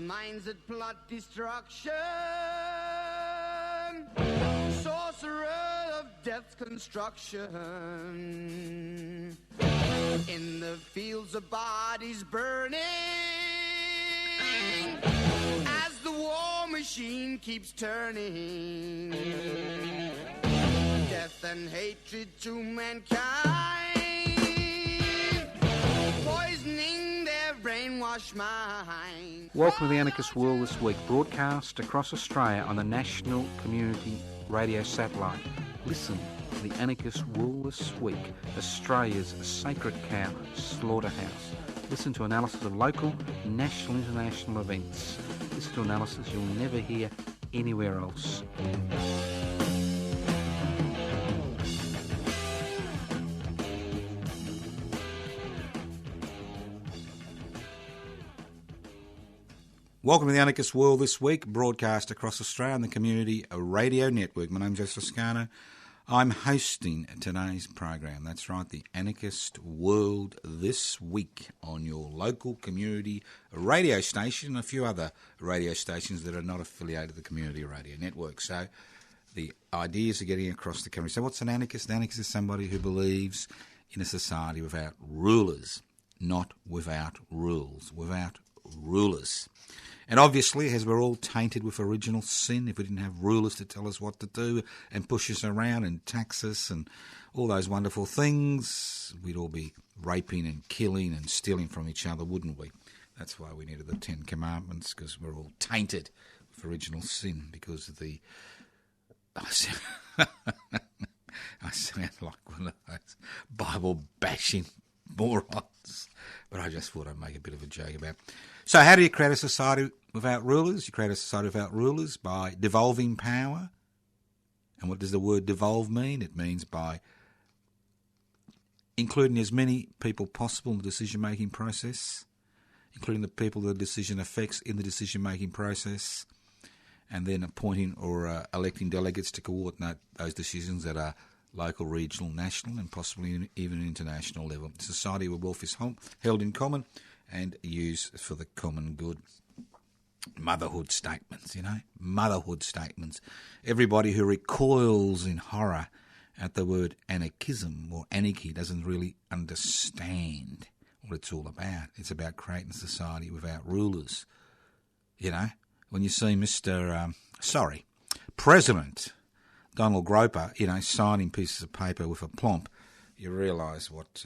minds that plot destruction, sorcerer of death's construction, in the fields of bodies burning, as the war machine keeps turning, death and hatred to mankind, poisoning their brainwashed mind. Welcome to the Anarchist World This Week, broadcast across Australia on the National Community Radio Satellite. Listen to the Anarchist World This Week, Australia's sacred cow slaughterhouse. Listen to analysis of local, national, international events. Listen to analysis you'll never hear anywhere else. Welcome to the Anarchist World This Week, broadcast across Australia on the Community Radio Network. My name's Joseph Toscano. I'm hosting today's program. That's right, the Anarchist World This Week on your local community radio station and a few other radio stations that are not affiliated with the Community Radio Network. So the ideas are getting across the country. So what's an anarchist? An anarchist is somebody who believes in a society without rulers, not without rules, without rulers. And obviously, as we're all tainted with original sin, if we didn't have rulers to tell us what to do and push us around and tax us and all those wonderful things, we'd all be raping and killing and stealing from each other, wouldn't we? That's why we needed the Ten Commandments, because we're all tainted with original sin because of the... I sound like one of those Bible-bashing morons, but I just thought I'd make a bit of a joke about it. So how do you create a society without rulers? You create a society without rulers by devolving power. And what does the word devolve mean? It means by including as many people possible in the decision-making process, including the people the decision affects in the decision-making process, and then appointing or electing delegates to coordinate those decisions that are local, regional, national, and possibly even international level. A society where wealth is held in common and used for the common good. Motherhood statements, motherhood statements. Everybody who recoils in horror at the word anarchism or anarchy doesn't really understand what it's all about. It's about creating a society without rulers. When you see President Donald Groper, signing pieces of paper with a plomp, you realise what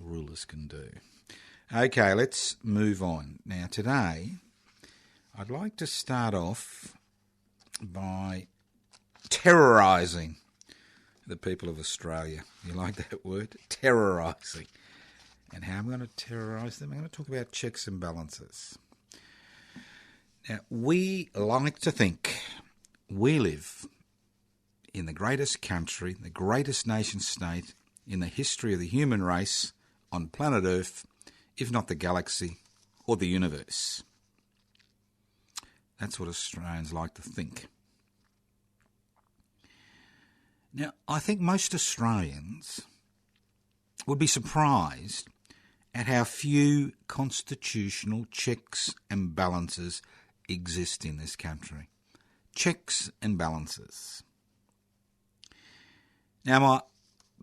rulers can do. Okay, let's move on. Now, today, I'd like to start off by terrorising the people of Australia. You like that word? Terrorising. And how I'm going to terrorise them? I'm going to talk about checks and balances. Now, we like to think we live in the greatest country, the greatest nation-state in the history of the human race on planet Earth, if not the galaxy or the universe. That's what Australians like to think. Now, I think most Australians would be surprised at how few constitutional checks and balances exist in this country. Checks and balances. Now, my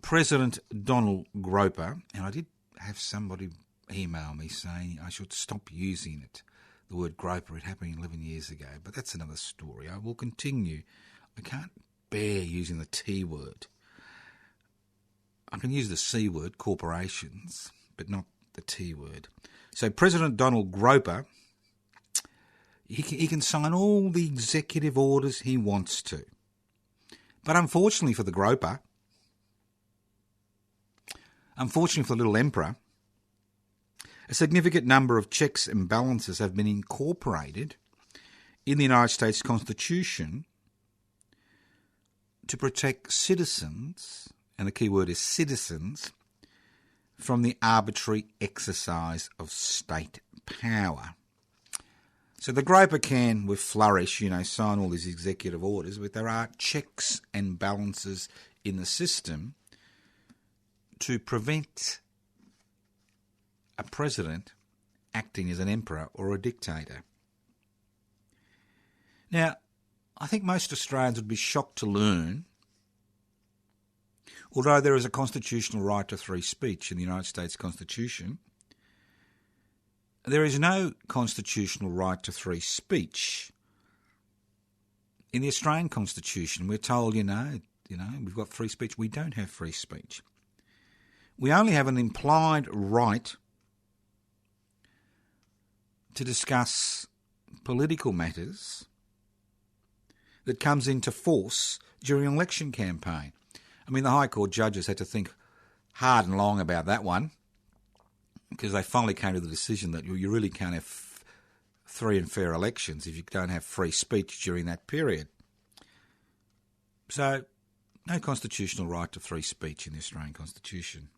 President Donald Groper, and I did have somebody email me saying I should stop using it, the word groper. It happened 11 years ago, but that's another story. I will continue. I can't bear using the T word. I can use the C word, corporations, but not the T word. So President Donald Groper, he can sign all the executive orders he wants to. But unfortunately for the Groper, unfortunately for the little emperor, a significant number of checks and balances have been incorporated in the United States Constitution to protect citizens, and the key word is citizens, from the arbitrary exercise of state power. So the Groper can, with flourish, sign all these executive orders, but there are checks and balances in the system to prevent a president acting as an emperor or a dictator. Now, I think most Australians would be shocked to learn, although there is a constitutional right to free speech in the United States Constitution, there is no constitutional right to free speech in the Australian Constitution. We're told, we've got free speech. We don't have free speech. We only have an implied right to discuss political matters that comes into force during an election campaign. I mean, the High Court judges had to think hard and long about that one because they finally came to the decision that you really can't have free and fair elections if you don't have free speech during that period. So, no constitutional right to free speech in the Australian Constitution.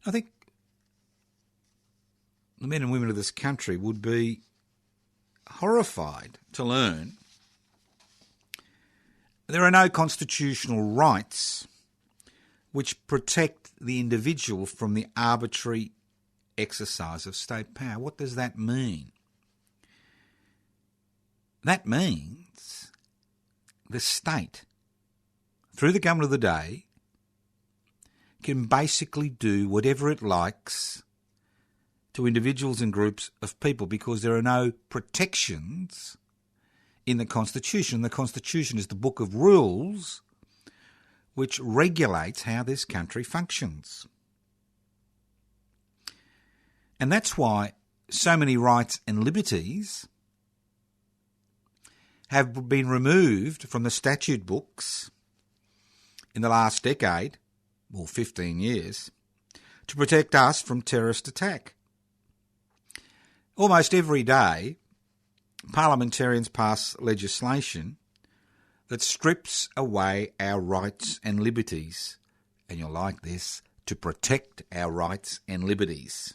I think the men and women of this country would be horrified to learn there are no constitutional rights which protect the individual from the arbitrary exercise of state power. What does that mean? That means the state, through the government of the day, can basically do whatever it likes to individuals and groups of people because there are no protections in the Constitution. The Constitution is the book of rules which regulates how this country functions. And that's why so many rights and liberties have been removed from the statute books in the last decade, or 15 years, to protect us from terrorist attack. Almost every day, parliamentarians pass legislation that strips away our rights and liberties, and you'll like this, to protect our rights and liberties.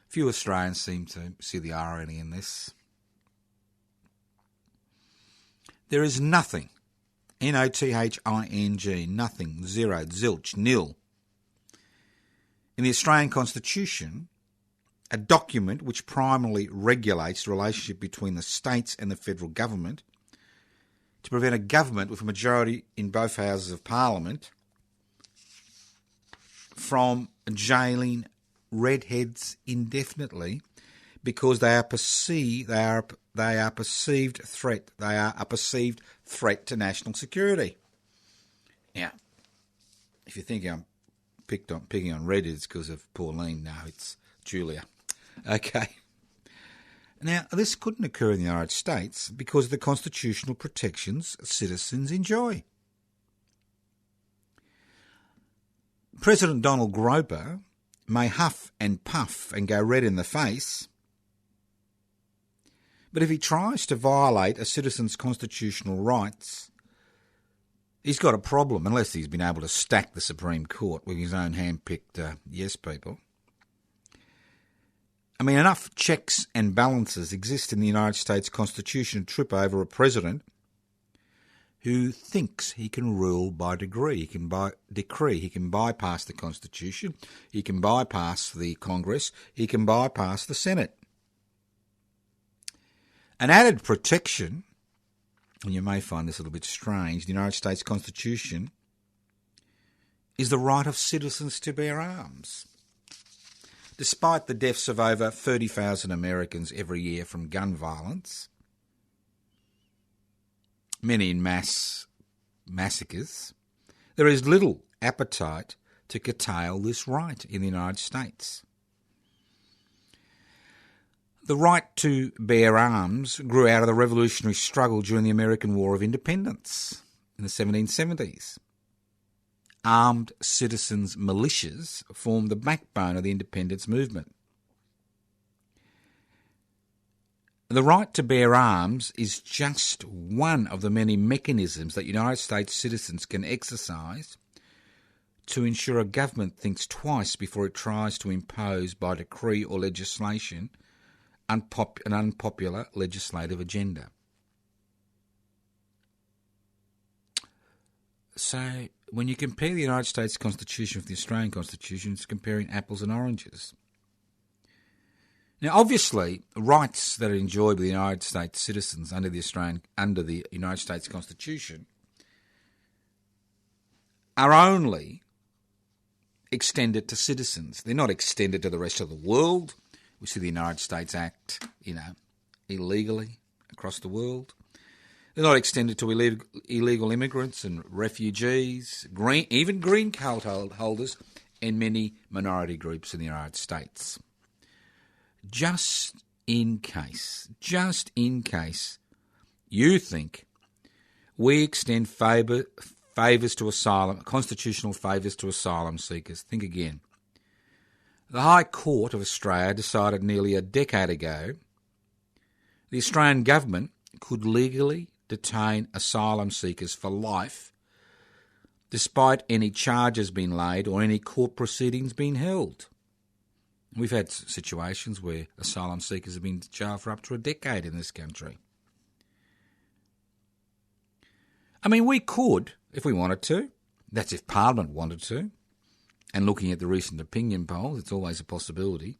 Few Australians seem to see the irony in this. There is nothing, nothing, nothing, zero, zilch, nil, in the Australian Constitution, a document which primarily regulates the relationship between the states and the federal government to prevent a government with a majority in both houses of parliament from jailing redheads indefinitely because they are a perceived threat. They are a perceived threat to national security. Now, if you think I'm picking on redheads because of Pauline, no, it's Julia. Okay. Now, this couldn't occur in the United States because of the constitutional protections citizens enjoy. President Donald Groper may huff and puff and go red in the face, but if he tries to violate a citizen's constitutional rights, he's got a problem, unless he's been able to stack the Supreme Court with his own hand-picked yes people. I mean, enough checks and balances exist in the United States Constitution to trip over a president who thinks he can rule by decree. He can bypass the Constitution. He can bypass the Congress. He can bypass the Senate. An added protection, and you may find this a little bit strange, the United States Constitution is the right of citizens to bear arms. Despite the deaths of over 30,000 Americans every year from gun violence, many in mass massacres, there is little appetite to curtail this right in the United States. The right to bear arms grew out of the revolutionary struggle during the American War of Independence in the 1770s. Armed citizens' militias formed the backbone of the independence movement. The right to bear arms is just one of the many mechanisms that United States citizens can exercise to ensure a government thinks twice before it tries to impose by decree or legislation an unpopular legislative agenda. So, when you compare the United States Constitution with the Australian Constitution, it's comparing apples and oranges. Now, obviously, rights that are enjoyed by the United States citizens under the United States Constitution are only extended to citizens. They're not extended to the rest of the world. We see the United States act, illegally across the world. They're not extended to illegal immigrants and refugees, even green card holders, and many minority groups in the United States. Just in case you think we extend favours to constitutional favours to asylum seekers, think again. The High Court of Australia decided nearly a decade ago the Australian government could legally detain asylum seekers for life despite any charges being laid or any court proceedings being held. We've had situations where asylum seekers have been jailed for up to a decade in this country. I mean, we could, if we wanted to, that's if Parliament wanted to, and looking at the recent opinion polls, it's always a possibility,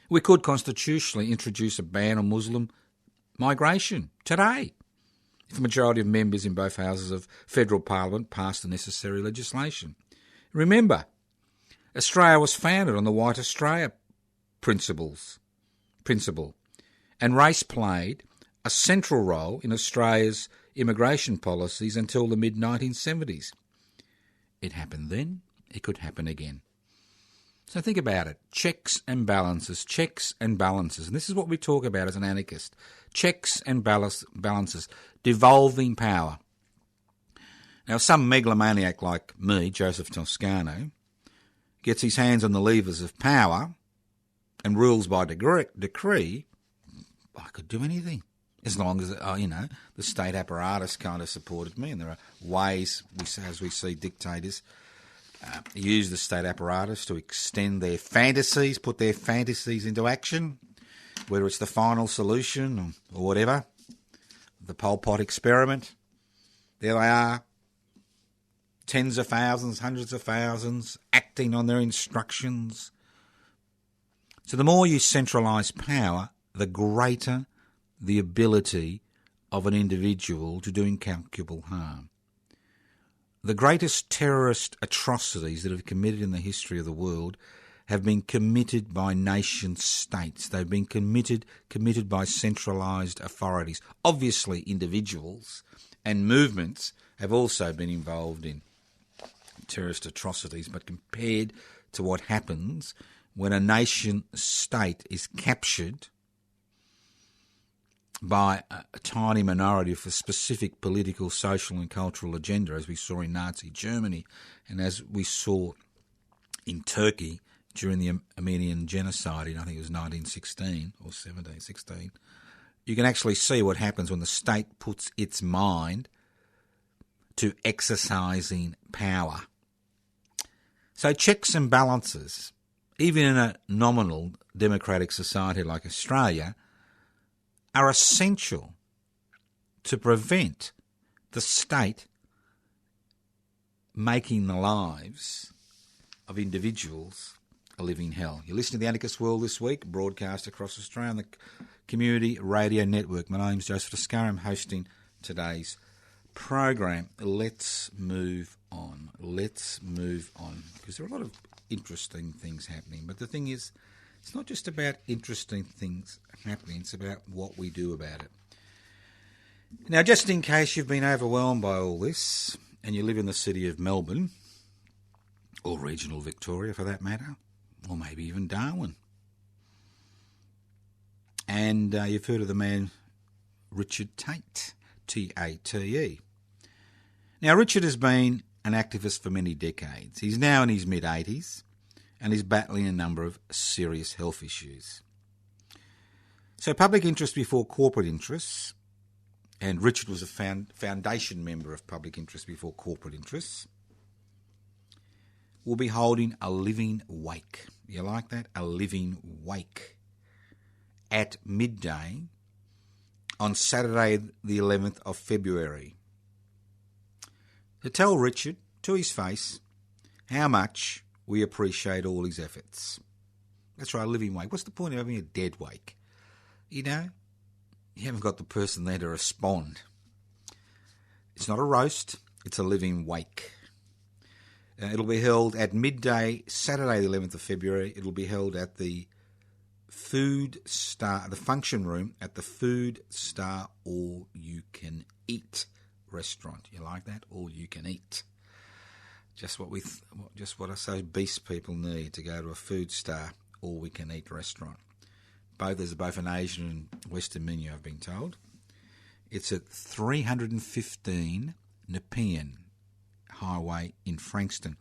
we could constitutionally introduce a ban on Muslim migration today, if a majority of members in both houses of federal Parliament passed the necessary legislation. Remember, Australia was founded on the White Australia principle, and race played a central role in Australia's immigration policies until the mid-1970s. It happened then, it could happen again. So think about it. Checks and balances. And this is what we talk about as an anarchist. Checks and balances. Devolving power. Now, some megalomaniac like me, Joseph Toscano, gets his hands on the levers of power and rules by decree, I could do anything. As long as, the state apparatus kind of supported me. And there are ways, as we see dictators use the state apparatus to extend their fantasies, put their fantasies into action, whether it's the final solution or whatever, the Pol Pot experiment. There they are, tens of thousands, hundreds of thousands, acting on their instructions. So the more you centralise power, the greater the ability of an individual to do incalculable harm. The greatest terrorist atrocities that have committed in the history of the world have been committed by nation states. They've been committed by centralised authorities. Obviously, individuals and movements have also been involved in terrorist atrocities, but compared to what happens when a nation state is captured by a tiny minority for a specific political, social and cultural agenda, as we saw in Nazi Germany and as we saw in Turkey during the Armenian genocide in, I think it was 1916 or 1716, you can actually see what happens when the state puts its mind to exercising power. So checks and balances, even in a nominal democratic society like Australia, are essential to prevent the state making the lives of individuals a living hell. You're listening to the Anarchist World This Week, broadcast across Australia on the Community Radio Network. My name's Joseph Toscano. I'm hosting today's program. Let's move on, because there are a lot of interesting things happening. But the thing is, it's not just about interesting things happening, it's about what we do about it. Now, just in case you've been overwhelmed by all this, and you live in the city of Melbourne, or regional Victoria for that matter, or maybe even Darwin, and you've heard of the man Richard Tate, T-A-T-E. Now, Richard has been an activist for many decades. He's now in his mid-80s, and is battling a number of serious health issues. So public interest before corporate interests, and Richard was a foundation member of Public Interest Before Corporate Interests, will be holding a living wake. You like that? A living wake. At midday on Saturday the 11th of February. To tell Richard, to his face, how much we appreciate all his efforts. That's right, a living wake. What's the point of having a dead wake? You know, you haven't got the person there to respond. It's not a roast, it's a living wake. It'll be held at midday, Saturday the 11th of February. It'll be held at the the function room at the Food Star All You Can Eat restaurant. You like that? All you can eat. Just what I say beast people need to go to a Food Star All We Can Eat restaurant. There's both an Asian and Western menu, I've been told. It's at 315 Nepean Highway in Frankston.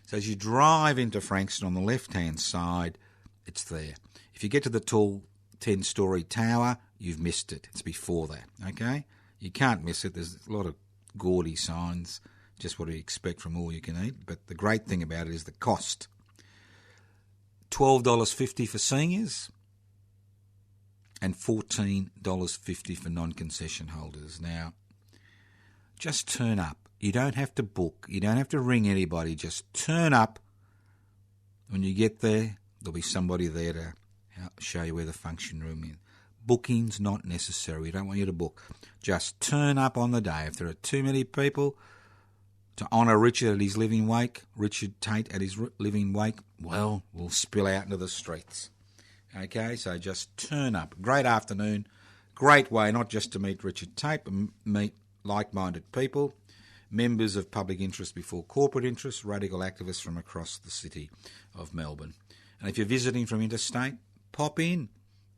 So as you drive into Frankston on the left-hand side, it's there. If you get to the tall 10-storey tower, you've missed it. It's before that, okay? You can't miss it. There's a lot of gaudy signs, just what you expect from All You Can Eat. But the great thing about it is the cost. $12.50 for seniors and $14.50 for non-concession holders. Now, just turn up. You don't have to book. You don't have to ring anybody. Just turn up. When you get there, there'll be somebody there to show you where the function room is. Booking's not necessary. We don't want you to book. Just turn up on the day. If there are too many people to honour Richard at his living wake, Richard Tate at his living wake, well, we'll spill out into the streets. Okay, so just turn up. Great afternoon. Great way not just to meet Richard Tate, but meet like-minded people, members of public interest before corporate interest, radical activists from across the city of Melbourne. And if you're visiting from interstate, pop in.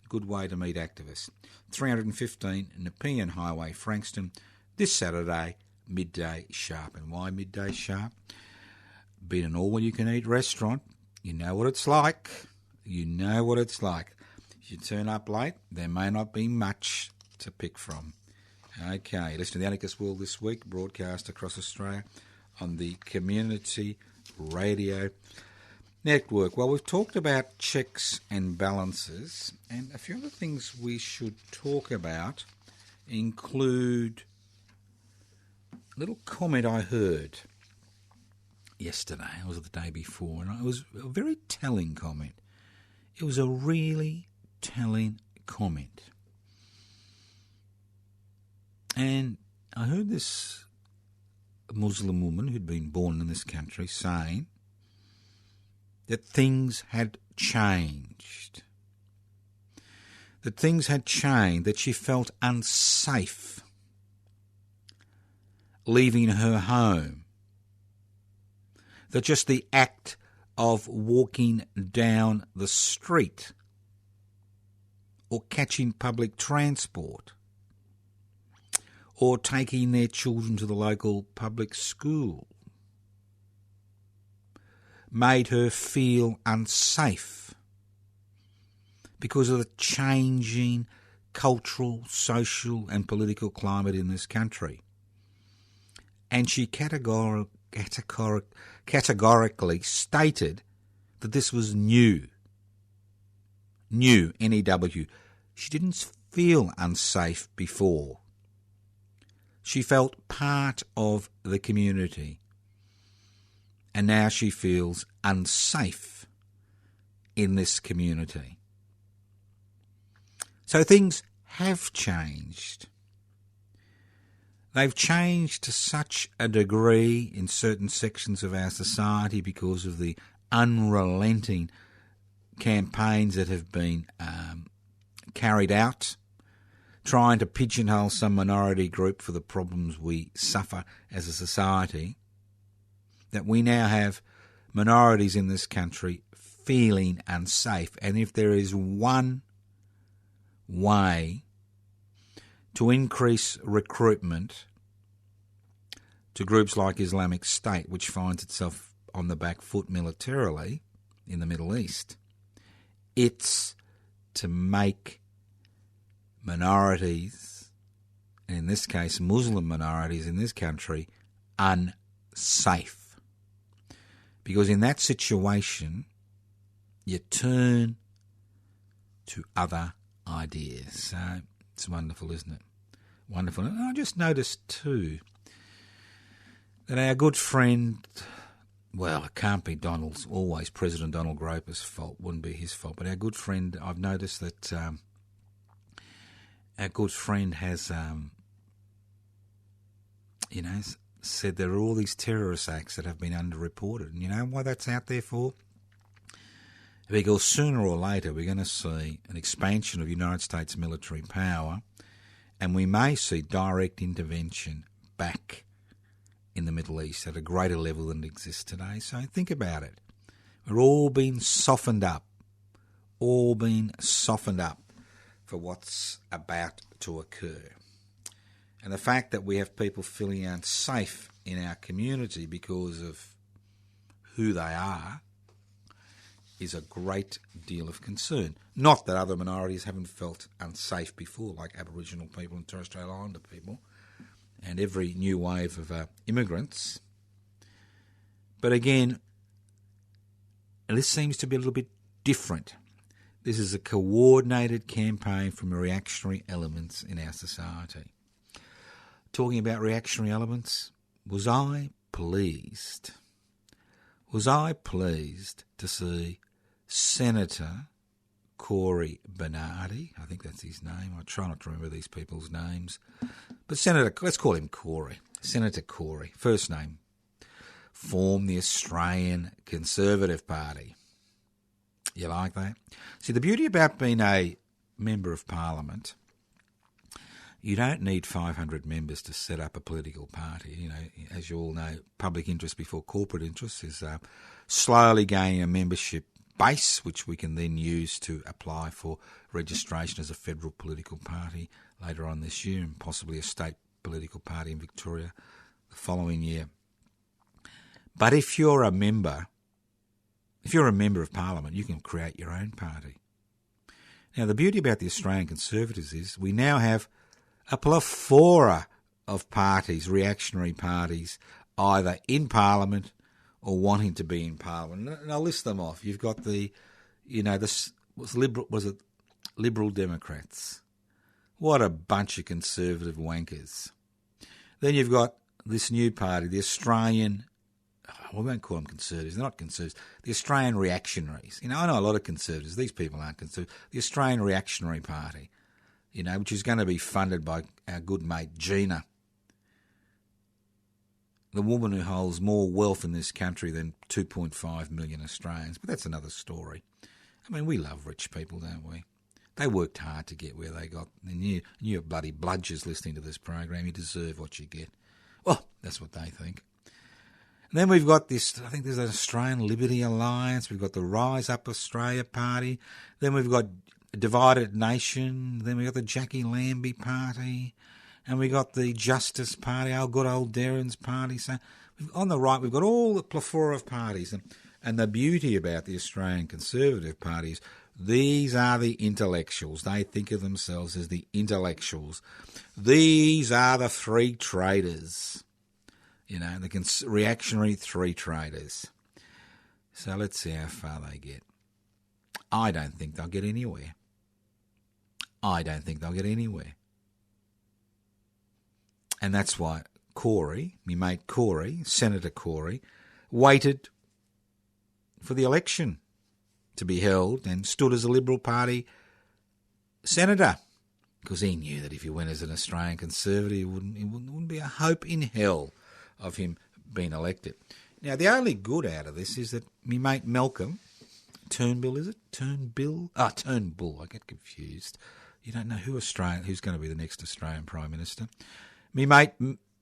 Good way to meet activists. 315 Nepean Highway, Frankston, this Saturday, midday sharp. And why midday sharp? Being an all-you-can-eat restaurant, you know what it's like. You know what it's like. If you turn up late, there may not be much to pick from. Okay, listen to the Anarchist World This Week, broadcast across Australia on the Community Radio Network. Well, we've talked about checks and balances, and a few other things we should talk about include a little comment I heard yesterday, or was it the day before, and it was a very telling comment. It was a really telling comment. And I heard this Muslim woman who'd been born in this country saying that things had changed. That things had changed, that she felt unsafe leaving her home. That just the act of walking down the street or catching public transport or taking their children to the local public school made her feel unsafe because of the changing cultural, social and political climate in this country. And she categorically stated that this was new. New, N-E-W. She didn't feel unsafe before. She felt part of the community. And now she feels unsafe in this community. So things have changed. They've changed to such a degree in certain sections of our society because of the unrelenting campaigns that have been carried out, trying to pigeonhole some minority group for the problems we suffer as a society, that we now have minorities in this country feeling unsafe. And if there is one way to increase recruitment to groups like Islamic State, which finds itself on the back foot militarily in the Middle East, it's to make minorities, and in this case Muslim minorities in this country, unsafe. Because in that situation, you turn to other ideas. So it's wonderful, isn't it? Wonderful. And I just noticed too that our good friend well, it can't be always President Donald Groper's fault, wouldn't be his fault. But our good friend, I've noticed that our good friend has, said there are all these terrorist acts that have been underreported. And you know why that's out there for? Because sooner or later we're going to see an expansion of United States military power, and we may see direct intervention back in the Middle East at a greater level than it exists today. So think about it. We're all being softened up for what's about to occur. And the fact that we have people feeling unsafe in our community because of who they are is a great deal of concern. Not that other minorities haven't felt unsafe before, like Aboriginal people and Torres Strait Islander people, and every new wave of immigrants. But again, this seems to be a little bit different. This is a coordinated campaign from reactionary elements in our society. Talking about reactionary elements, was I pleased to see Senator Corey Bernardi, I think that's his name. I try not to remember these people's names. But let's call him Corey. Senator Corey, first name, form the Australian Conservative Party. You like that? See, the beauty about being a Member of Parliament, you don't need 500 members to set up a political party. You know, as you all know, public interest before corporate interest is slowly gaining a membership base, which we can then use to apply for registration as a federal political party later on this year, and possibly a state political party in Victoria the following year. But if you're a member of Parliament, you can create your own party. Now, the beauty about the Australian Conservatives is we now have a plethora of parties, reactionary parties, either in Parliament or wanting to be in Parliament. And I'll list them off. You've got Liberal Democrats. What a bunch of conservative wankers. Then you've got this new party, the Australian, we won't call them conservatives, they're not conservatives, the Australian Reactionaries. You know, I know a lot of conservatives, these people aren't conservatives. The Australian Reactionary Party, you know, which is going to be funded by our good mate Gina, the woman who holds more wealth in this country than 2.5 million Australians. But that's another story. I mean, we love rich people, don't we? They worked hard to get where they got. And you're bloody bludgers listening to this program. You deserve what you get. Well, that's what they think. And then we've got this, I think there's an Australian Liberty Alliance. We've got the Rise Up Australia Party. Then we've got Divided Nation. Then we've got the Jackie Lambie Party. And we got the Justice Party, our good old Darren's Party. So on the right, we've got all the plethora of parties. And the beauty about the Australian Conservative Party is these are the intellectuals. They think of themselves as the intellectuals. These are the free traders. You know, the reactionary free traders. So let's see how far they get. I don't think they'll get anywhere. And that's why Corey, me mate Corey, Senator Corey, waited for the election to be held and stood as a Liberal Party senator, because he knew that if he went as an Australian Conservative, it wouldn't be a hope in hell of him being elected. Now, the only good out of this is that me mate Malcolm Turnbull, is it? Turnbull, I get confused. You don't know who's going to be the next Australian Prime Minister. Me mate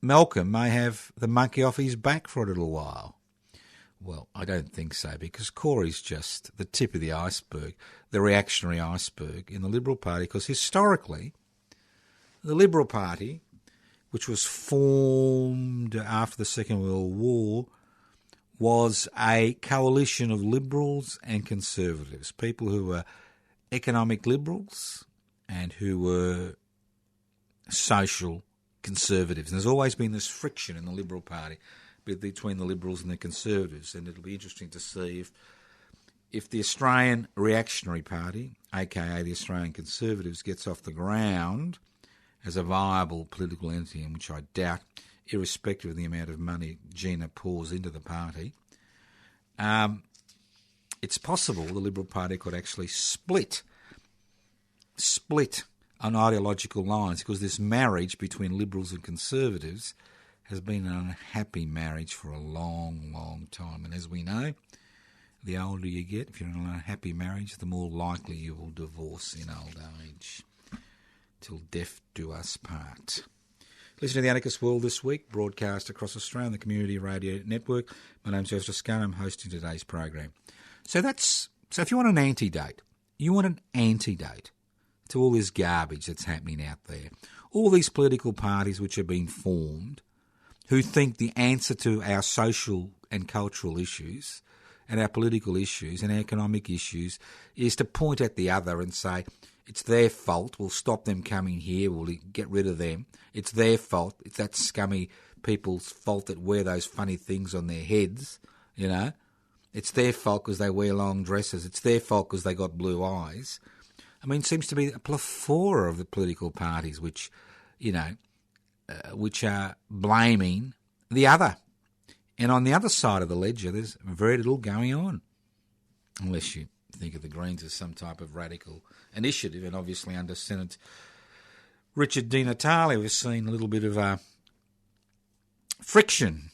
Malcolm may have the monkey off his back for a little while. Well, I don't think so, because Corey's just the tip of the iceberg, the reactionary iceberg in the Liberal Party, because historically, the Liberal Party, which was formed after the Second World War, was a coalition of liberals and conservatives, people who were economic liberals and who were social conservatives. And there's always been this friction in the Liberal Party between the Liberals and the Conservatives, and it'll be interesting to see if the Australian Reactionary Party, aka the Australian Conservatives, gets off the ground as a viable political entity, in which I doubt, irrespective of the amount of money Gina pours into the party. it's possible the Liberal Party could actually split on ideological lines, because this marriage between Liberals and Conservatives has been an unhappy marriage for a long, long time. And as we know, the older you get, if you're in an unhappy marriage, the more likely you will divorce in old age. Till death do us part. Listen to the Anarchist World This Week, broadcast across Australia on the Community Radio Network. My name's Joseph Toscano. I'm hosting today's program. So if you want an antidote to all this garbage that's happening out there, all these political parties which are being formed, who think the answer to our social and cultural issues and our political issues and our economic issues is to point at the other and say, it's their fault, we'll stop them coming here, we'll get rid of them, it's their fault, it's that scummy people's fault that wear those funny things on their heads, you know, it's their fault because they wear long dresses, it's their fault because they got blue eyes. I mean, it seems to be a plethora of the political parties which, you know, which are blaming the other. And on the other side of the ledger, there's very little going on, unless you think of the Greens as some type of radical initiative. And obviously under Senator Richard Di Natale, we've seen a little bit of friction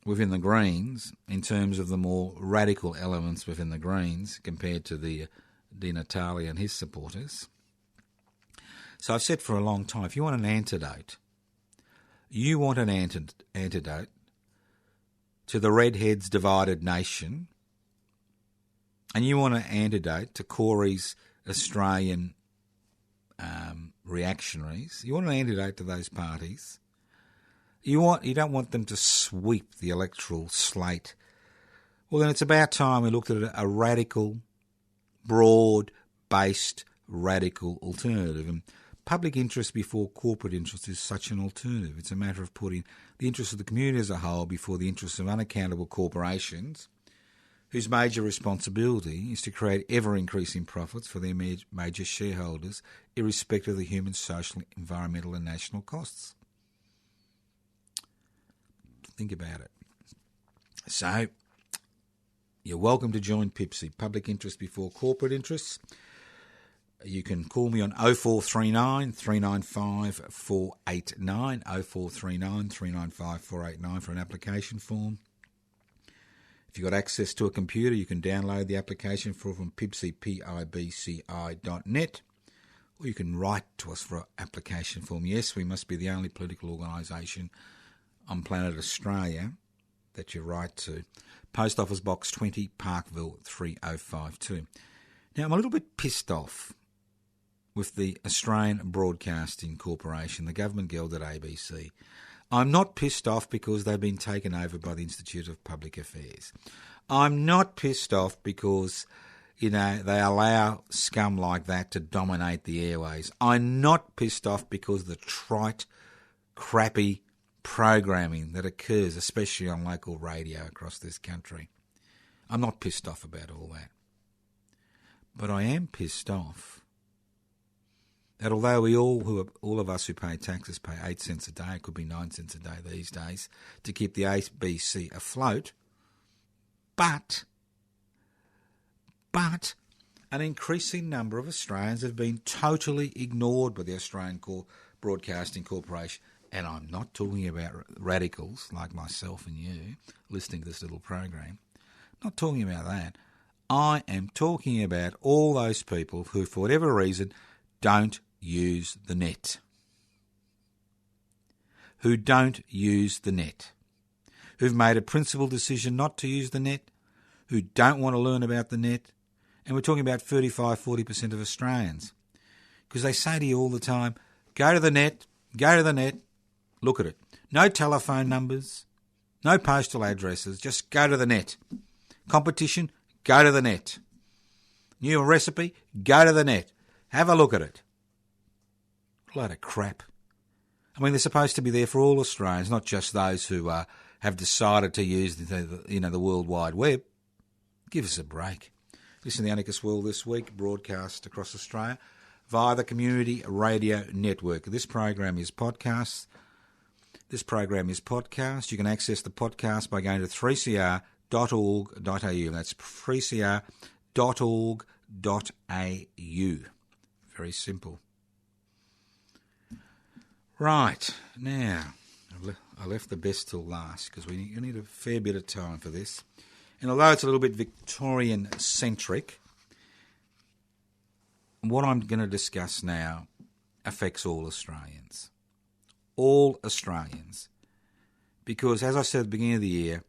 within the Greens in terms of the more radical elements within the Greens compared to the Di Natale and his supporters. So I've said for a long time, if you want an antidote, to the redheads divided nation, and you want an antidote to Corey's Australian reactionaries, you want an antidote to those parties, you don't want them to sweep the electoral slate, well then it's about time we looked at a radical, broad-based, radical alternative. And public interest before corporate interest is such an alternative. It's a matter of putting the interests of the community as a whole before the interests of unaccountable corporations, whose major responsibility is to create ever-increasing profits for their major shareholders, irrespective of the human, social, environmental and national costs. Think about it. So, you're welcome to join PIPSI, Public Interest Before Corporate Interests. You can call me on 0439 395 489, 0439 395 489 for an application form. If you've got access to a computer, you can download the application form from pibci.net, or you can write to us for an application form. Yes, we must be the only political organisation on planet Australia that you write to. Post Office Box 20, Parkville 3052. Now, I'm a little bit pissed off with the Australian Broadcasting Corporation, the government gelded ABC. I'm not pissed off because they've been taken over by the Institute of Public Affairs. I'm not pissed off because, you know, they allow scum like that to dominate the airways. I'm not pissed off because of the trite, crappy programming that occurs, especially on local radio across this country. I'm not pissed off about all that. But I am pissed off that although all of us who pay taxes pay 8 cents a day, it could be 9 cents a day these days, to keep the ABC afloat, but an increasing number of Australians have been totally ignored by the Australian Broadcasting Corporation. And I'm not talking about radicals like myself and you listening to this little program. I'm not talking about that. I am talking about all those people who, for whatever reason, don't use the net. Who've made a principled decision not to use the net, who don't want to learn about the net. And we're talking about 35-40% of Australians. Because they say to you all the time, go to the net, look at it. No telephone numbers, no postal addresses, just go to the net. Competition, go to the net. New recipe, go to the net. Have a look at it. A load of crap. I mean, they're supposed to be there for all Australians, not just those who have decided to use the World Wide Web. Give us a break. Listen to the Anarchist World This Week, broadcast across Australia via the Community Radio Network. This program is podcast. You can access the podcast by going to 3cr.org.au That's 3cr.org.au. Very simple. Right, now, I left the best till last because we need a fair bit of time for this. And although it's a little bit Victorian-centric, what I'm going to discuss now affects all Australians. All Australians. Because, as I said at the beginning of the year,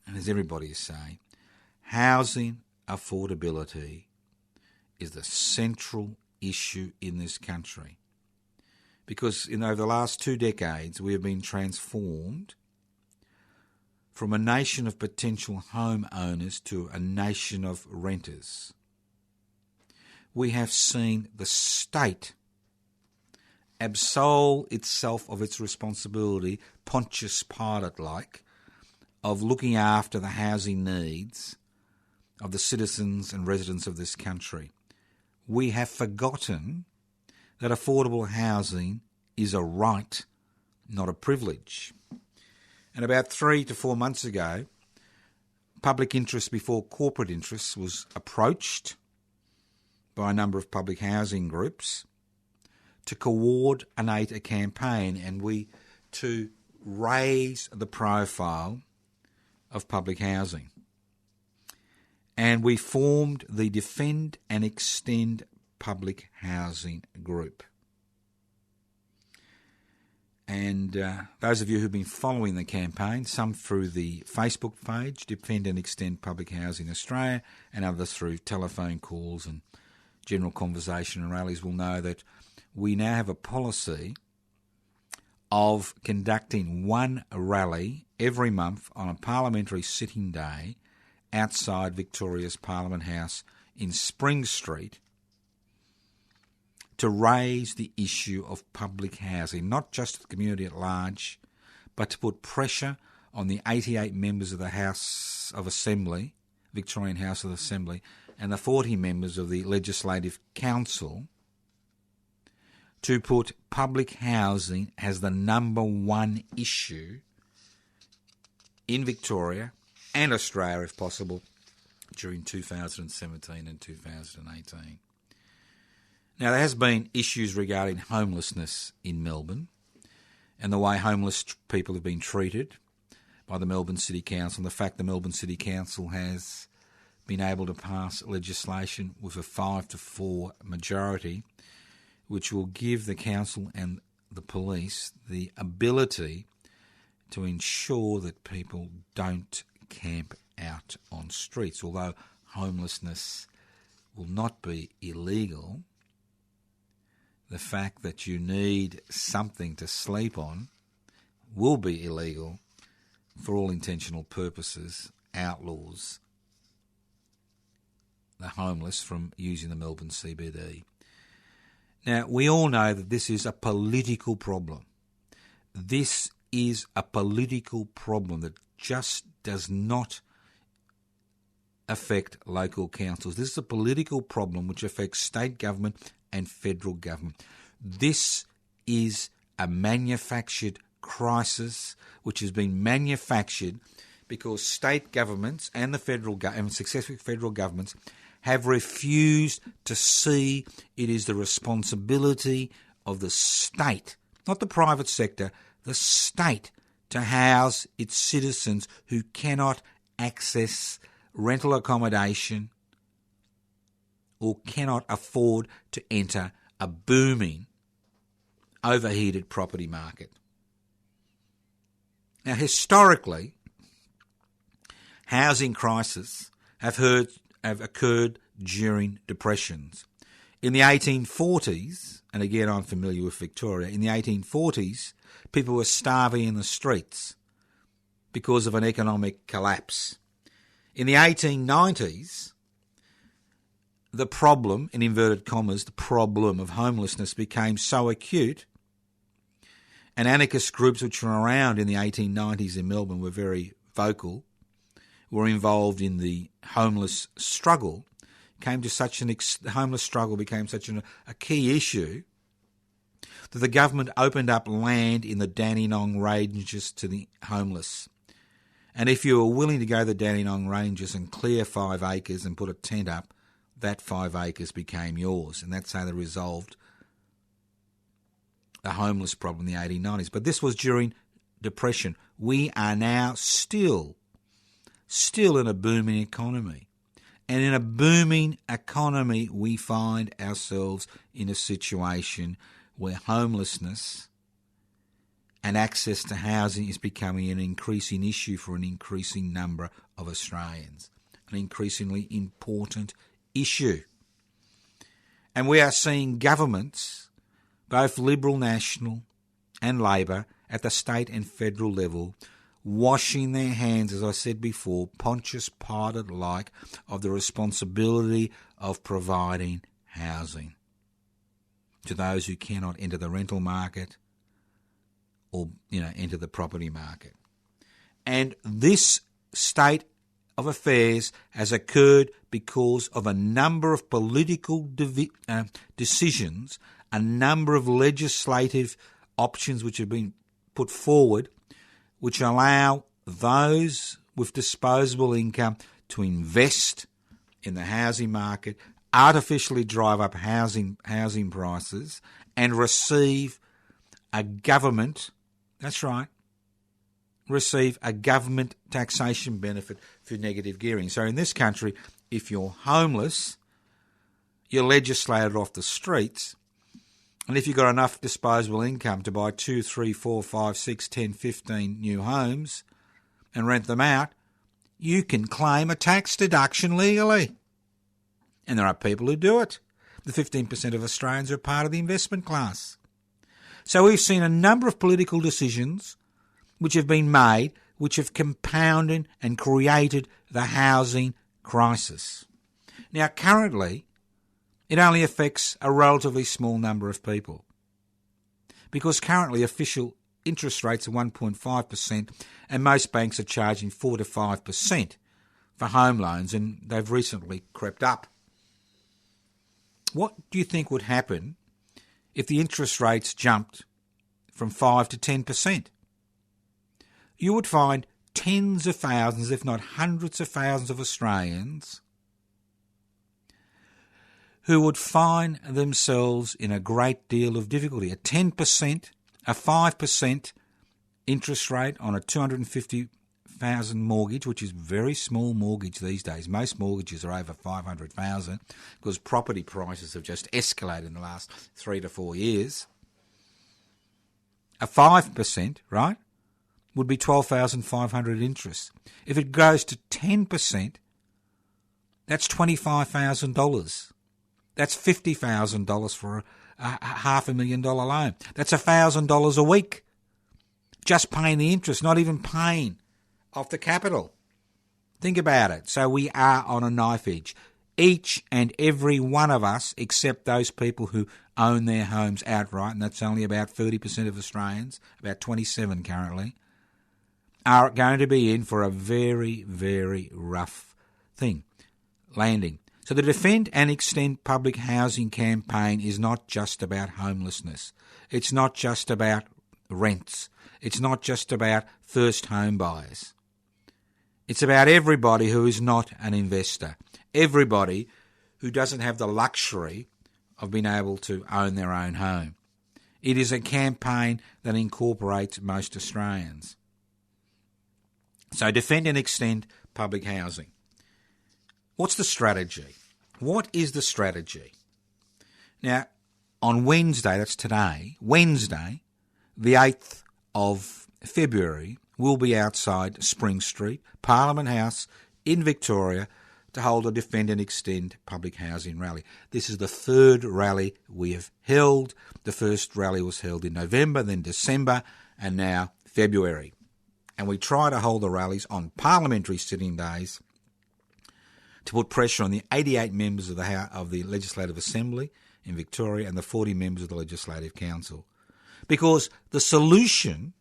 and as everybody is saying, housing affordability is the central issue in this country. Because over the last 2 decades, we have been transformed from a nation of potential home owners to a nation of renters. We have seen the state absolve itself of its responsibility, Pontius Pilate-like, of looking after the housing needs of the citizens and residents of this country. We have forgotten that affordable housing is a right, not a privilege. And about 3 to 4 months ago, public interest before corporate interests was approached by a number of public housing groups to coordinate a campaign to raise the profile of public housing. And we formed the Defend and Extend Public Housing Group. And those of you who've been following the campaign, some through the Facebook page, Defend and Extend Public Housing Australia, and others through telephone calls and general conversation and rallies, will know that we now have a policy of conducting one rally every month on a parliamentary sitting day outside Victoria's Parliament House in Spring Street to raise the issue of public housing, not just the community at large, but to put pressure on the 88 members of the House of Assembly, Victorian House of Assembly, and the 40 members of the Legislative Council to put public housing as the number one issue in Victoria and Australia, if possible, during 2017 and 2018. Now, there has been issues regarding homelessness in Melbourne and the way homeless people have been treated by the Melbourne City Council, and the fact the Melbourne City Council has been able to pass legislation with a 5-4 majority, which will give the council and the police the ability to ensure that people don't camp out on streets. Although homelessness will not be illegal, the fact that you need something to sleep on will be illegal. For all intentional purposes, outlaws the homeless from using the Melbourne CBD. Now, we all know that this is a political problem. This is a political problem that just does not affect local councils. This is a political problem which affects state government and federal government. This is a manufactured crisis which has been manufactured because state governments and the federal and successive federal governments have refused to see it is the responsibility of the state, not the private sector, the state, to house its citizens who cannot access rental accommodation or cannot afford to enter a booming, overheated property market. Now, historically, housing crises have occurred during depressions. In the 1840s, and again I'm familiar with Victoria, in the 1840s, people were starving in the streets because of an economic collapse. In the 1890s, the problem, in inverted commas, the problem of homelessness became so acute, and anarchist groups which were around in the 1890s in Melbourne were very vocal, were involved in the homeless struggle, the homeless struggle became such a key issue that the government opened up land in the Dandenong ranges to the homeless. And if you were willing to go to the Dandenong Ranges and clear 5 acres and put a tent up, that 5 acres became yours. And that's how they resolved the homeless problem in the 1890s. But this was during Depression. We are now still in a booming economy. And in a booming economy, we find ourselves in a situation where homelessness and access to housing is becoming an increasing issue for an increasing number of Australians, an increasingly important issue. And we are seeing governments, both Liberal, National and Labor, at the state and federal level, washing their hands, as I said before, Pontius Pilate-like, of the responsibility of providing housing to those who cannot enter the rental market or, enter the property market. And this state of affairs has occurred because of a number of political decisions, a number of legislative options which have been put forward, which allow those with disposable income to invest in the housing market, artificially drive up housing prices, and receive a government taxation benefit for negative gearing. So in this country, if you're homeless, you're legislated off the streets, and if you've got enough disposable income to buy 2, 3, 4, 5, 6, 10, 15 new homes and rent them out, you can claim a tax deduction legally. And there are people who do it. The 15% of Australians are part of the investment class. So we've seen a number of political decisions which have been made which have compounded and created the housing crisis. Now, currently, it only affects a relatively small number of people because currently official interest rates are 1.5% and most banks are charging 4 to 5% for home loans, and they've recently crept up. What do you think would happen if the interest rates jumped from 5 to 10%? You would find tens of thousands, if not hundreds of thousands of Australians who would find themselves in a great deal of difficulty. A 10%, a 5% interest rate on a $250,000 mortgage, which is very small mortgage these days. Most mortgages are over $500,000 because property prices have just escalated in the last 3 to 4 years. A 5%, right, would be $12,500 interest. If it goes to 10%, that's $25,000. That's $50,000 for a $500,000 loan. That's $1,000 a week. Just paying the interest, not even paying off the capital. Think about it. So we are on a knife edge. Each and every one of us, except those people who own their homes outright, and that's only about 30% of Australians, about 27 currently, are going to be in for a very, very rough landing. So the Defend and Extend Public Housing campaign is not just about homelessness. It's not just about rents. It's not just about first home buyers. It's about everybody who is not an investor, everybody who doesn't have the luxury of being able to own their own home. It is a campaign that incorporates most Australians. So Defend and Extend Public Housing. What's the strategy? What is the strategy? Now, on Wednesday, that's today, Wednesday, the 8th of February, we'll be outside Spring Street, Parliament House in Victoria to hold a Defend and Extend Public Housing rally. This is the third rally we have held. The first rally was held in November, then December, and now February. And we try to hold the rallies on parliamentary sitting days to put pressure on the 88 members of the Legislative Assembly in Victoria and the 40 members of the Legislative Council. Because the solution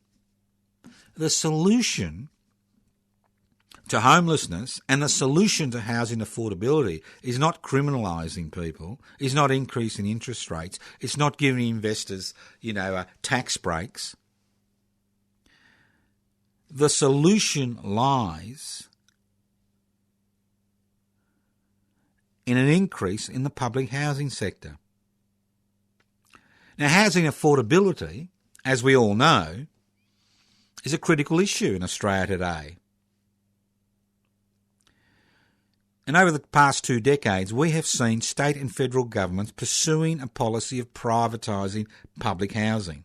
to homelessness and the solution to housing affordability is not criminalising people, is not increasing interest rates, it's not giving investors, tax breaks. the solution lies in an increase in the public housing sector. Now, housing affordability, as we all know, is a critical issue in Australia today. And over the past 2 decades, we have seen state and federal governments pursuing a policy of privatising public housing.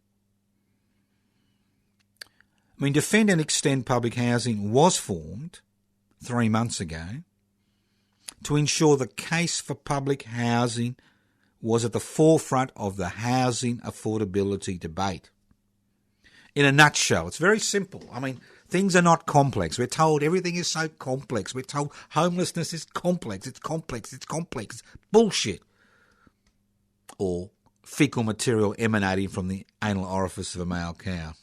I mean, Defend and Extend Public Housing was formed 3 months ago to ensure the case for public housing was at the forefront of the housing affordability debate. In a nutshell, it's very simple. I mean, things are not complex. We're told everything is so complex. We're told homelessness is complex. It's complex. It's complex. Bullshit. Or fecal material emanating from the anal orifice of a male cow.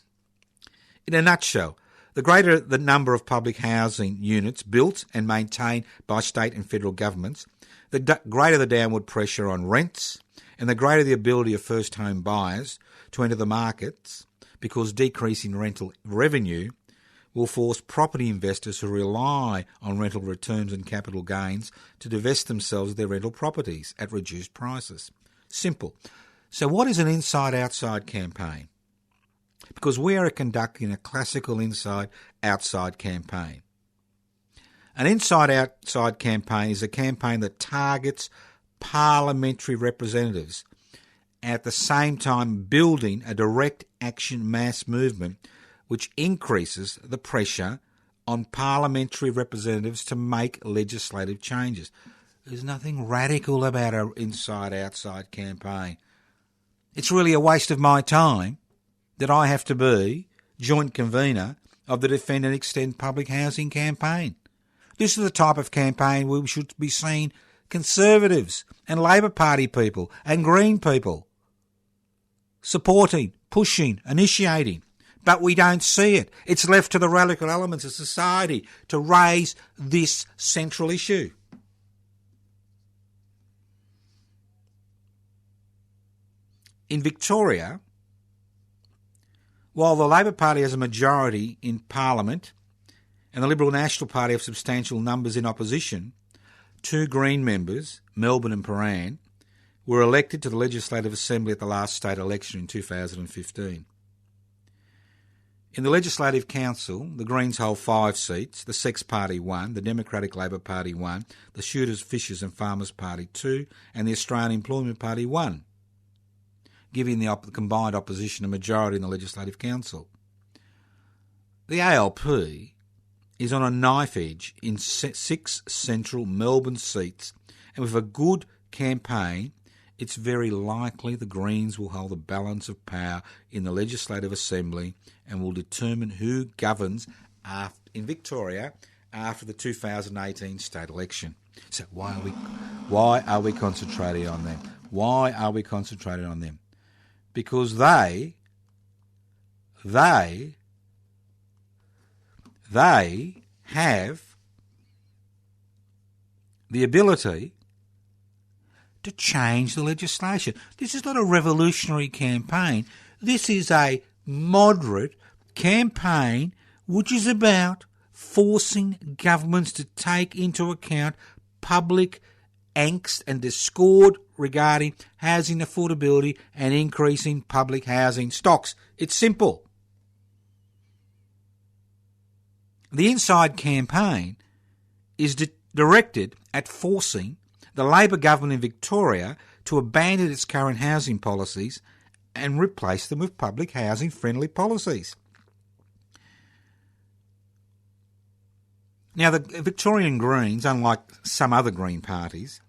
In a nutshell, the greater the number of public housing units built and maintained by state and federal governments, the greater the downward pressure on rents and the greater the ability of first home buyers to enter the markets, because decreasing rental revenue will force property investors who rely on rental returns and capital gains to divest themselves of their rental properties at reduced prices. Simple. So what is an inside-outside campaign? Because we are conducting a classical inside-outside campaign. An inside-outside campaign is a campaign that targets parliamentary representatives, at the same time building a direct action mass movement which increases the pressure on parliamentary representatives to make legislative changes. There's nothing radical about an inside-outside campaign. It's really a waste of my time that I have to be joint convener of the Defend and Extend Public Housing campaign. This is the type of campaign where we should be seeing Conservatives and Labor Party people and Green people supporting, pushing, initiating. But we don't see it. It's left to the radical elements of society to raise this central issue. In Victoria, while the Labor Party has a majority in Parliament and the Liberal National Party have substantial numbers in opposition, 2 Green members, Melbourne and Paran, were elected to the Legislative Assembly at the last state election in 2015. In the Legislative Council, the Greens hold 5 seats, the Sex Party 1, the Democratic Labor Party 1, the Shooters, Fishers and Farmers Party 2 and the Australian Employment Party 1, giving the combined opposition a majority in the Legislative Council. The ALP is on a knife edge in 6 central Melbourne seats, and with a good campaign, it's very likely the Greens will hold the balance of power in the Legislative Assembly and will determine who governs in Victoria after the 2018 state election. So why are we concentrating on them? Why are we concentrating on them? Because they have the ability to change the legislation. This is not a revolutionary campaign. This is a moderate campaign which is about forcing governments to take into account public angst and discord regarding housing affordability and increasing public housing stocks. It's simple. The Inside campaign is directed at forcing the Labor government in Victoria to abandon its current housing policies and replace them with public housing friendly policies. Now, the Victorian Greens, unlike some other Green parties,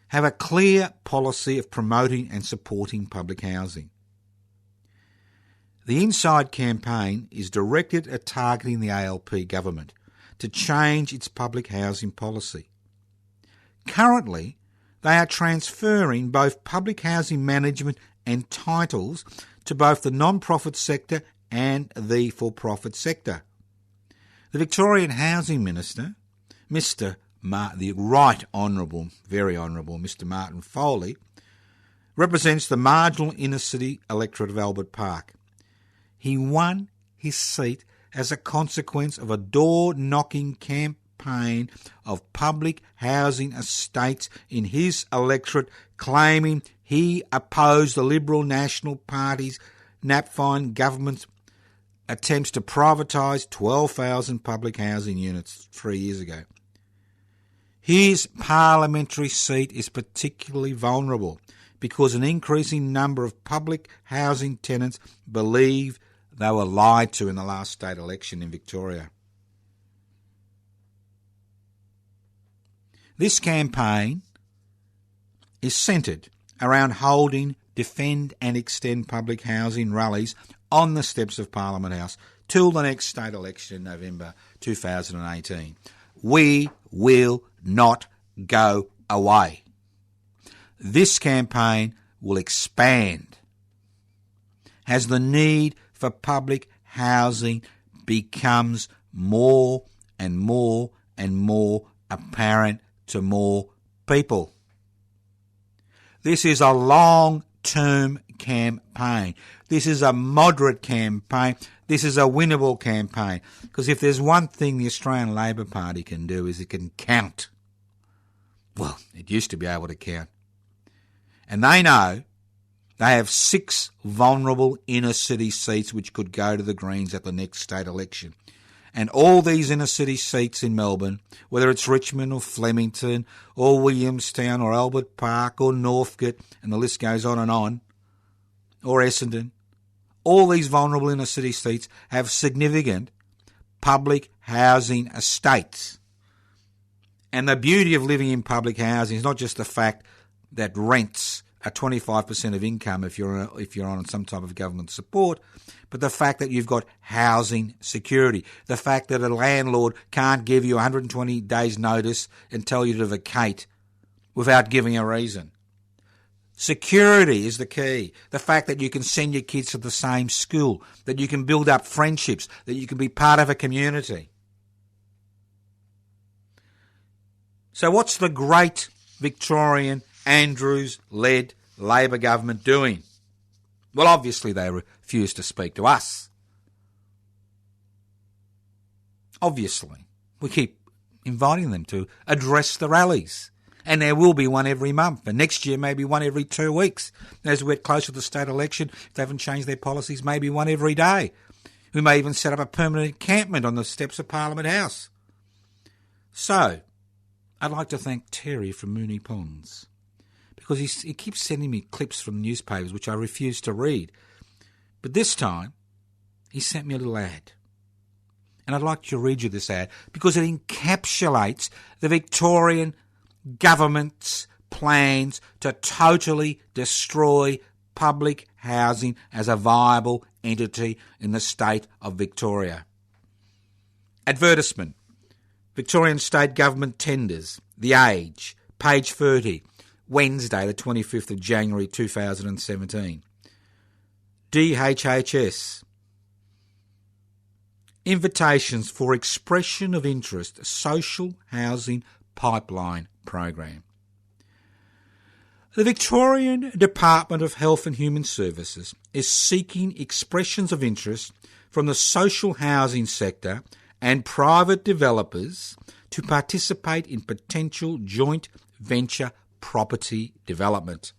have a clear policy of promoting and supporting public housing. The Inside campaign is directed at targeting the ALP government to change its public housing policy. Currently, they are transferring both public housing management and titles to both the non-profit sector and the for-profit sector. The Victorian Housing Minister, the Right Honourable, very Honourable Mr Martin Foley, represents the marginal inner city electorate of Albert Park. He won his seat as a consequence of a door-knocking campaign of public housing estates in his electorate, claiming he opposed the Liberal National Party's Napthine government's attempts to privatise 12,000 public housing units 3 years ago. His parliamentary seat is particularly vulnerable because an increasing number of public housing tenants believe they were lied to in the last state election in Victoria. This campaign is centred around holding, defend and extend public housing rallies on the steps of Parliament House till the next state election in November 2018. We will not go away. This campaign will expand as the need for public housing becomes more and more and more apparent to more people. This is a long-term campaign. This is a moderate campaign. This is a winnable campaign. Because if there's one thing the Australian Labor Party can do is it can count. Well, it used to be able to count. And they know they have 6 vulnerable inner city seats which could go to the Greens at the next state election. And all these inner city seats in Melbourne, whether it's Richmond or Flemington or Williamstown or Albert Park or Northcote, and the list goes on, or Essendon, all these vulnerable inner city seats have significant public housing estates. And the beauty of living in public housing is not just the fact that rents are 25% of income if you're on some type of government support, but the fact that you've got housing security, the fact that a landlord can't give you 120 days notice and tell you to vacate without giving a reason. Security is the key. The fact that you can send your kids to the same school, that you can build up friendships, that you can be part of a community. So what's the great Victorian Andrews-led Labor government doing? Well, obviously they refuse to speak to us. Obviously. We keep inviting them to address the rallies. And there will be one every month. And next year, maybe one every 2 weeks. As we get closer to the state election, if they haven't changed their policies, maybe one every day. We may even set up a permanent encampment on the steps of Parliament House. So, I'd like to thank Terry from Moonee Ponds, because he keeps sending me clips from newspapers which I refuse to read. But this time, he sent me a little ad. And I'd like to read you this ad because it encapsulates the Victorian government's plans to totally destroy public housing as a viable entity in the state of Victoria. Advertisement. Victorian State Government tenders. The Age. Page 30. Wednesday, the 25th of January 2017. DHHS. Invitations for Expression of Interest Social Housing Pipeline Program. The Victorian Department of Health and Human Services is seeking expressions of interest from the social housing sector and private developers to participate in potential joint venture property development.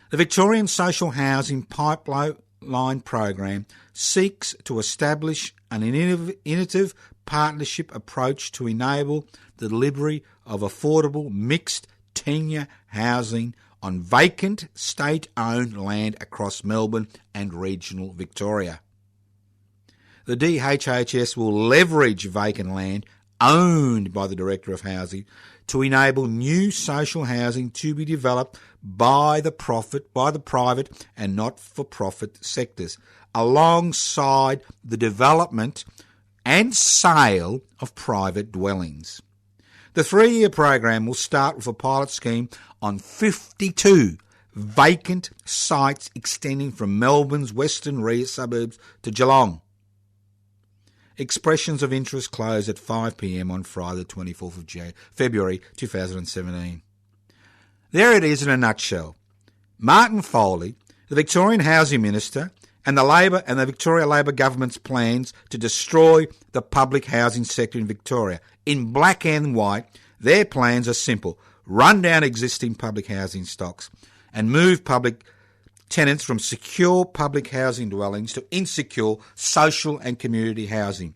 The Victorian Social Housing Pipeline Program seeks to establish an innovative partnership approach to enable the delivery of affordable mixed tenure housing on vacant state-owned land across Melbourne and regional Victoria. The DHHS will leverage vacant land owned by the Director of Housing to enable new social housing to be developed by the private and not-for-profit sectors, alongside the development and sale of private dwellings. The 3-year program will start with a pilot scheme on 52 vacant sites extending from Melbourne's western rear suburbs to Geelong. Expressions of interest close at 5 p.m. on Friday, the 24th of February 2017. There it is in a nutshell. Martin Foley, the Victorian Housing Minister and the Victoria Labor government's plans to destroy the public housing sector in Victoria. In black and white, their plans are simple. Run down existing public housing stocks and move public tenants from secure public housing dwellings to insecure social and community housing.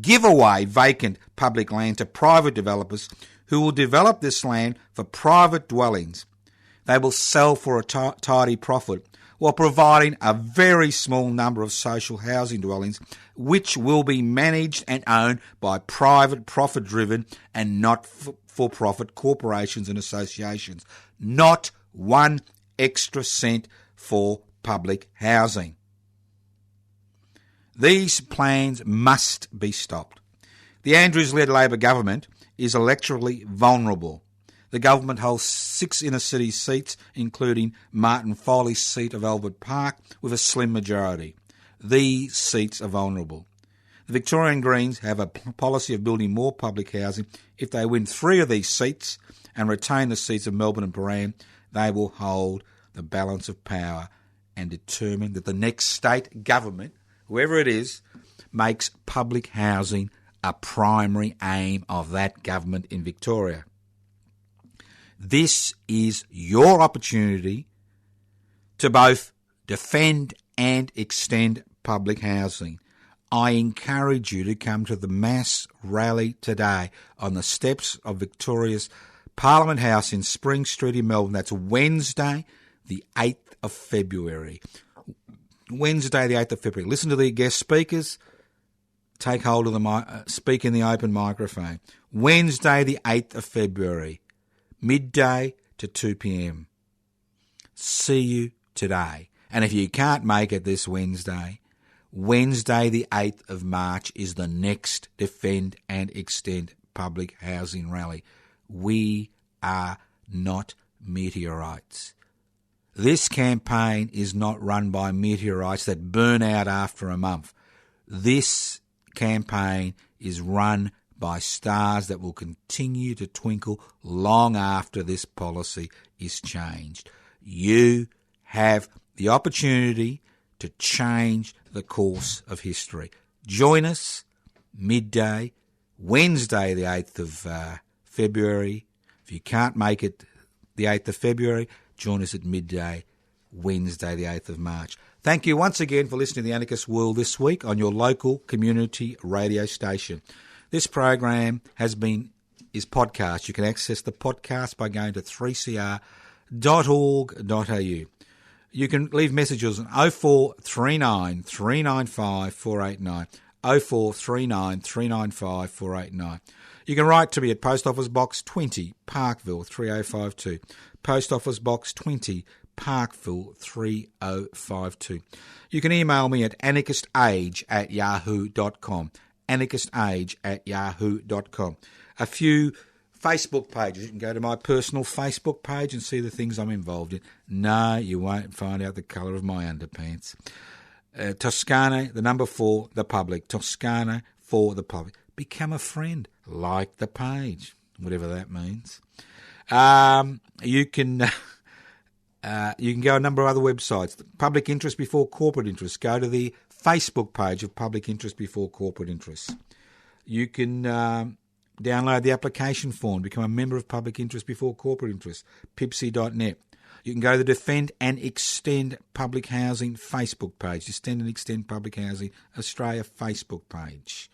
Give away vacant public land to private developers who will develop this land for private dwellings. They will sell for a tidy profit while providing a very small number of social housing dwellings which will be managed and owned by private, profit-driven and not-for-profit corporations and associations. Not one extra cent for public housing. These plans must be stopped. The Andrews-led Labor government is electorally vulnerable. The government holds 6 inner-city seats, including Martin Foley's seat of Albert Park, with a slim majority. These seats are vulnerable. The Victorian Greens have a policy of building more public housing. If they win 3 of these seats and retain the seats of Melbourne and Paran, they will hold the balance of power and determine that the next state government, whoever it is, makes public housing a primary aim of that government in Victoria. This is your opportunity to both defend and extend public housing. I encourage you to come to the mass rally today on the steps of Victoria's Parliament House in Spring Street in Melbourne. That's Wednesday, the 8th of February. Wednesday, the 8th of February. Listen to the guest speakers. Take hold of the speak in the open microphone. Wednesday, the 8th of February. Midday to 2 p.m. See you today. And if you can't make it this Wednesday, Wednesday the 8th of March is the next Defend and Extend public housing rally. We are not meteorites. This campaign is not run by meteorites that burn out after a month. This campaign is run by stars that will continue to twinkle long after this policy is changed. You have the opportunity to change the course of history. Join us midday, Wednesday the 8th of February. If you can't make it the 8th of February, join us at midday, Wednesday the 8th of March. Thank you once again for listening to the Anarchist World this week on your local community radio station. This program is podcast. You can access the podcast by going to 3cr.org.au. You can leave messages on 0439 395 489, 0439 395 489. You can write to me at Post Office Box 20, Parkville 3052, Post Office Box 20, Parkville 3052. You can email me at anarchistage@yahoo.com. anarchistage@yahoo.com. A few Facebook pages. You can go to my personal Facebook page and see the things I'm involved in. No, you won't find out the colour of my underpants. Toscano, the number 4, the public. Toscano for the public. Become a friend. Like the page, whatever that means. You can go a number of other websites. Public interest before corporate interest. Go to the Facebook page of Public Interest Before Corporate Interests. You can download the application form, become a member of Public Interest Before Corporate Interests, pipsy.net. You can go to the Defend and Extend Public Housing Facebook page, Defend and Extend Public Housing Australia Facebook page.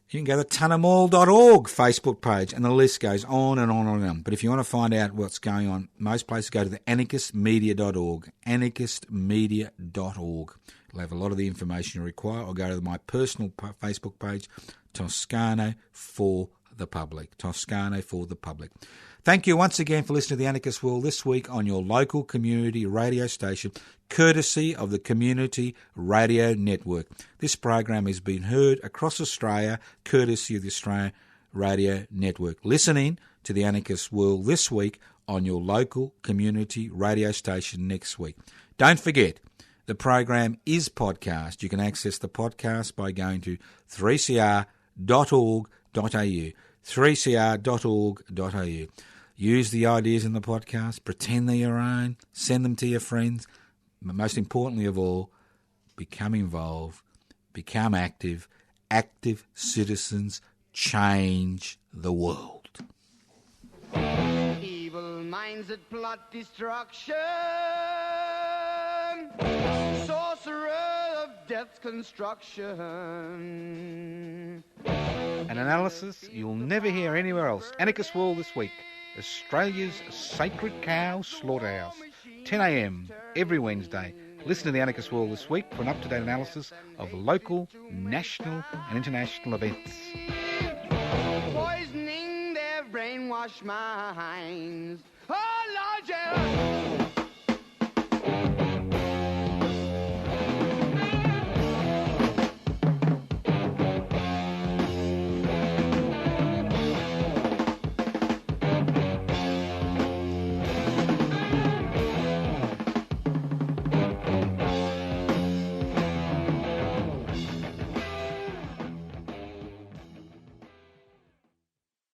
You can go to tunnamall.org Facebook page, and the list goes on and on and on. But if you want to find out what's going on, most places go to the anarchistmedia.org, anarchistmedia.org. It'll have a lot of the information you require. Or go to my personal Facebook page, Toscano for the Public. Toscano for the Public. Thank you once again for listening to the Anarchist World this week on your local community radio station, courtesy of the Community Radio Network. This program has been heard across Australia, courtesy of the Australian Radio Network. Listen in to the Anarchist World this week on your local community radio station next week. Don't forget, the program is podcast. You can access the podcast by going to 3cr.org.au, 3cr.org.au. Use the ideas in the podcast, pretend they're your own, send them to your friends, but most importantly of all, become involved, become active. Active citizens change the world. Evil minds that plot destruction, sorcerer of death's construction. An analysis you'll never hear anywhere else. Anarchist World This Week, Australia's sacred cow slaughterhouse. 10 a.m. every Wednesday. Listen to the Anarchist World This Week for an up-to-date analysis of local, national and international events. Poisoning their brainwashed minds. Oh, Lord, yeah.